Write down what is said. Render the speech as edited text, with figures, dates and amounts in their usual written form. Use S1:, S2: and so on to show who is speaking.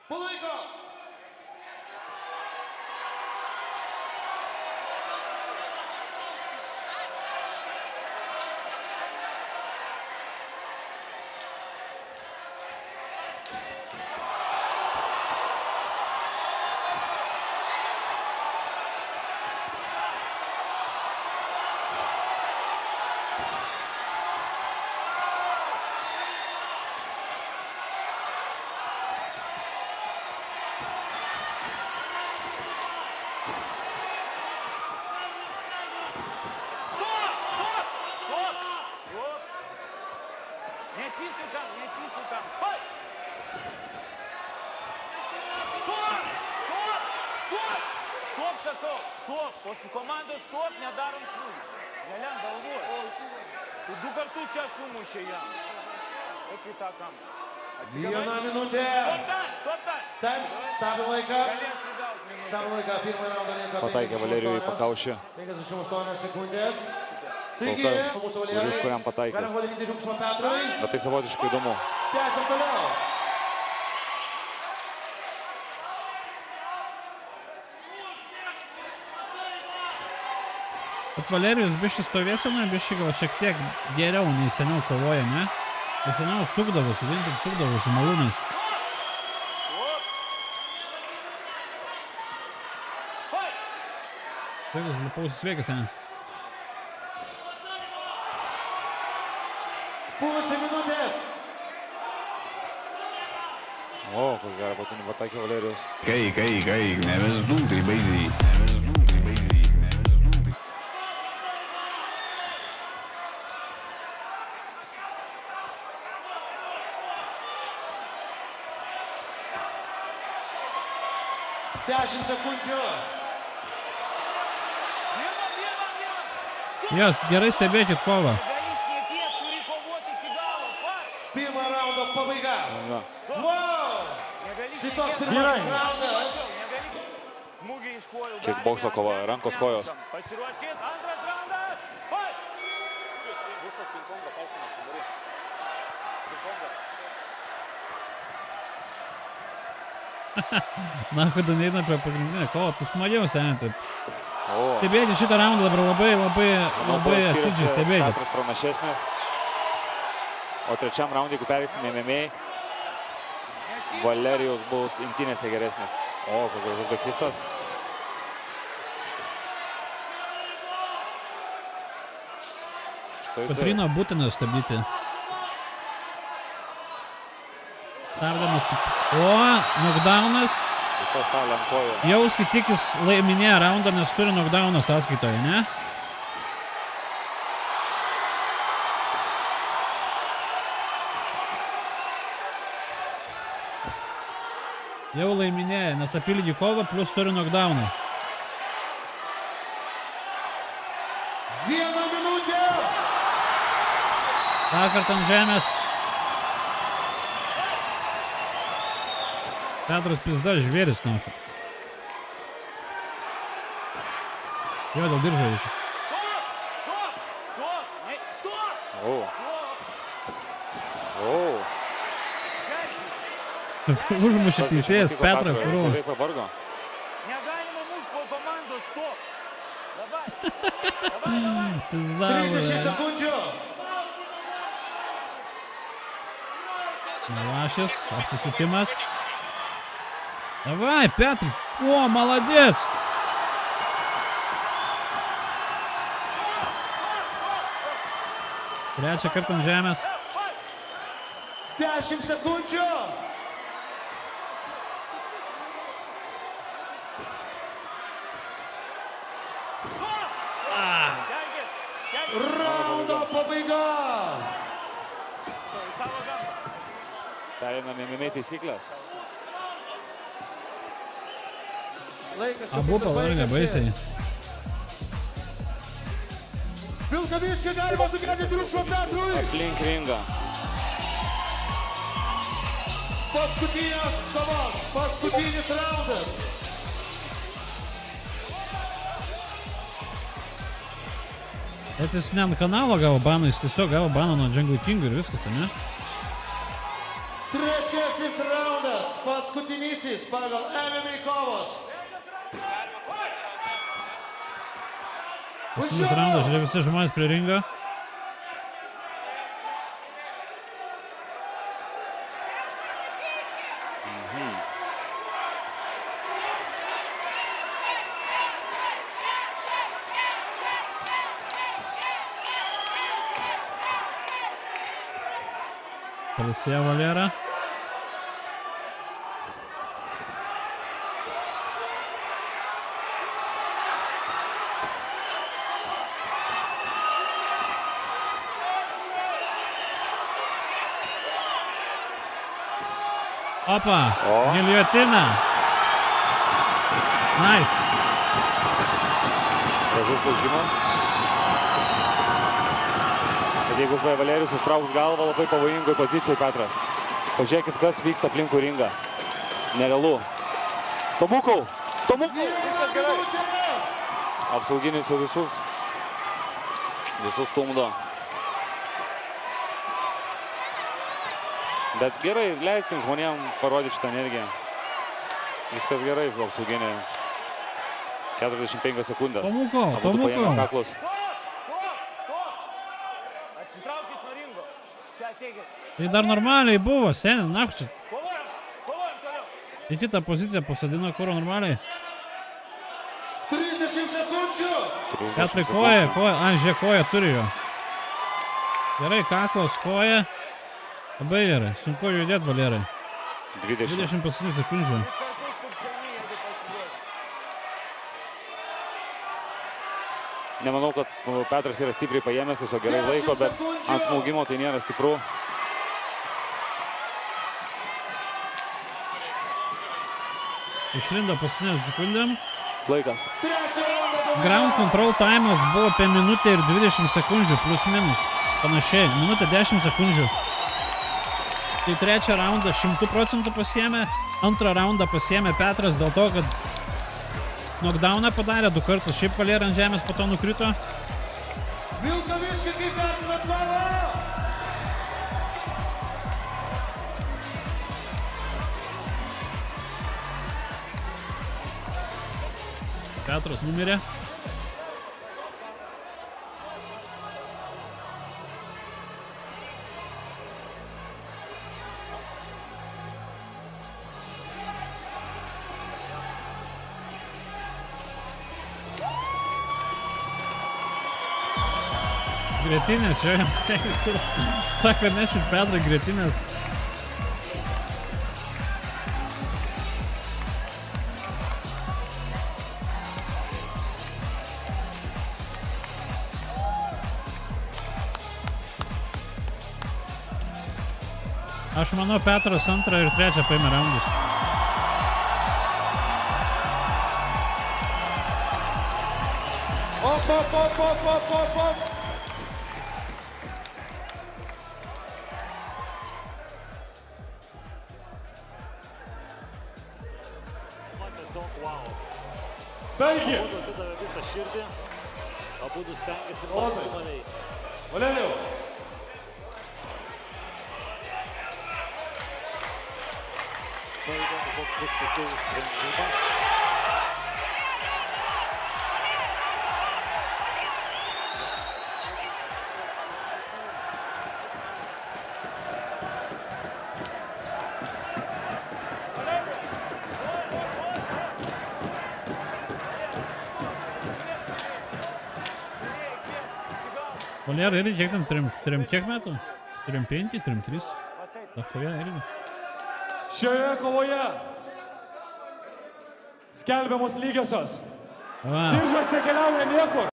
S1: Palaiko.
S2: Stop, po su komandos stop, nedarom smūgį. Neliam galvoju. Tu 2 kartus čia sumušė jam. Kaip į tą kampą.
S1: 1 minutė. Stabim laiką. Pirmąjį raundą lieka.
S3: Pataikė Valerijui į pakaušį.
S1: 58 sekundės.
S3: Kol kas, kuris kuriam pataikė. Bet tai savotiškai įdomu.
S1: Tęsiam toliau.
S4: Bet Valerijus bišķi stovėsena, bišķi gal šiek tiek geriau nei seniau kovoja, ne? Tai seniau sukdavosi, vien tik sukdavosi malūnais. Sveikas, Lipausis, sveikas, ne?
S1: Pusė minutės.
S3: O, kokia gera patinį pataikė Valerijus.
S5: Kai, nevezdutai, baisiai.
S1: Dešimt sekundžių.
S4: Jo, gerai stebėkit kovą.
S1: Pirmą raundo pabaiga. Wow! Šitoks pirmasis raundas.
S3: Kickbokso kova, rankos kojos.
S2: Pasiruoškit, antras raundas. Vai!
S4: Na, kada neina prie pagrindinę kovą, tai smagiau, seniai, taip. Stebėti šitą raundą dabar labai atidžiai stebėti.
S3: Petras pranašesnis. O trečiam raundui, jeigu perėsime MMA, Valerijus bus imtynėse geresnis. O, kokios uzbekistas.
S4: Katrina būtina stabdyti. Tardamas. O, knockdownas.
S3: Visa salė ant kojų.
S4: Jauski tikis laiminėja raundą, nes turi knockdowną sąskaitoje, ne? Jau laiminėja, nes apilgi kovą plus turi knockdowną.
S1: 1 minutė.
S4: Dar kartą ant žemės. Petras pizda žvėris, na. Jo, dėl diržo reikia. Užmušė teisėjas Petrą, kuru.
S2: Negalima mūsų po komandos stop. Dabar.
S1: 30 sekundžių.
S4: Nalašės, apsisukimas. Davai, Petrai. O, maladėc. Trečią kartą ant žemės.
S1: 10 sekundžių. Raundo pabaiga.
S3: Pereiname MMA taisyklės.
S4: Abu pavargę baisiai.
S1: Vilkaviškį galima sukelti triukšmą Petrui.
S3: Aplink ringą.
S1: Paskutinės kovos, paskutinis raundas.
S4: Bet jis ne ant kanalo gavo baną, jis tiesiog gavo baną nuo Jungle King ir viskas, ne?
S1: Trečiasis raundas, paskutinysis pagal MMA kovos.
S4: Paskutinis raundas, žiūrėk, visi žmonės prie ringo. Alessia Valera. Opa, giljotina. Nice.
S3: Gražus plaukimas. Bet jeigu Valerijus sustrauks galvą, labai pavojingoj pozicijoj Petras. Pažiūrėkit, kas vyksta aplinkų ringą. Nerealu. Tomukau! Tomukau! Viskas gerai. Apsauginis jau visus stumdo. Bet gerai, leiskim žmonėm parodyti šitą energiją. Viskas gerai, apsauginė. 45 sekundės.
S4: Tomukau!
S2: Atsitraukit nuo ringo. Čia ateikit.
S4: Tai dar normaliai buvo, seniai, nakčiai.
S2: Kovojam toliau.
S4: Į kitą poziciją pasadino, kur normaliai.
S1: 30 sekundžių.
S4: Petrai koja, žiūrėk, koja turi jo. Gerai, kaklos koja. Labai gerai, sunku judėti, Valerai. 20 paskutinių sekundžių.
S3: Nemanau, kad Petras yra stipriai paėmęs, tiesiog gerai laiko, bet ant smaugimo tai nėra stipru.
S4: Išlindo paskutiniam sekundėm.
S3: Laikas.
S4: Ground control time'as buvo apie minutę ir 20 sekundžių, plus minus. Panašiai, minutę 10 sekundžių. Tai trečią raundą 100% pasiėmė, antrą raundą pasiėmė Petras dėl to, kad knockdowną padarė 2 kartus, šiaip Valera ant žemės po to nukrito.
S1: Vilkaviški, kaip vertinat kovą?
S4: Petras numirė. Grėtinės, čia jam stengiasi. Sako, nešit Petrą grėtinės. Aš manau, Petras antrą ir trečią paėmė raundus.
S1: Op.
S6: Tiesiog wow.
S1: Belgija.
S6: Abudu atidavė visą širdį, abudu stengiasi maksimaliai.
S1: Valerijau.
S6: Įdomu, koks bus pasaulis sprendimas.
S4: Valera irgi kiek tam, turim kiek metų? Turim 5, turim 3. Takoje irgi.
S7: Šioje kovoje skelbiamos lygiosios. Diržas nekeliauja niekur.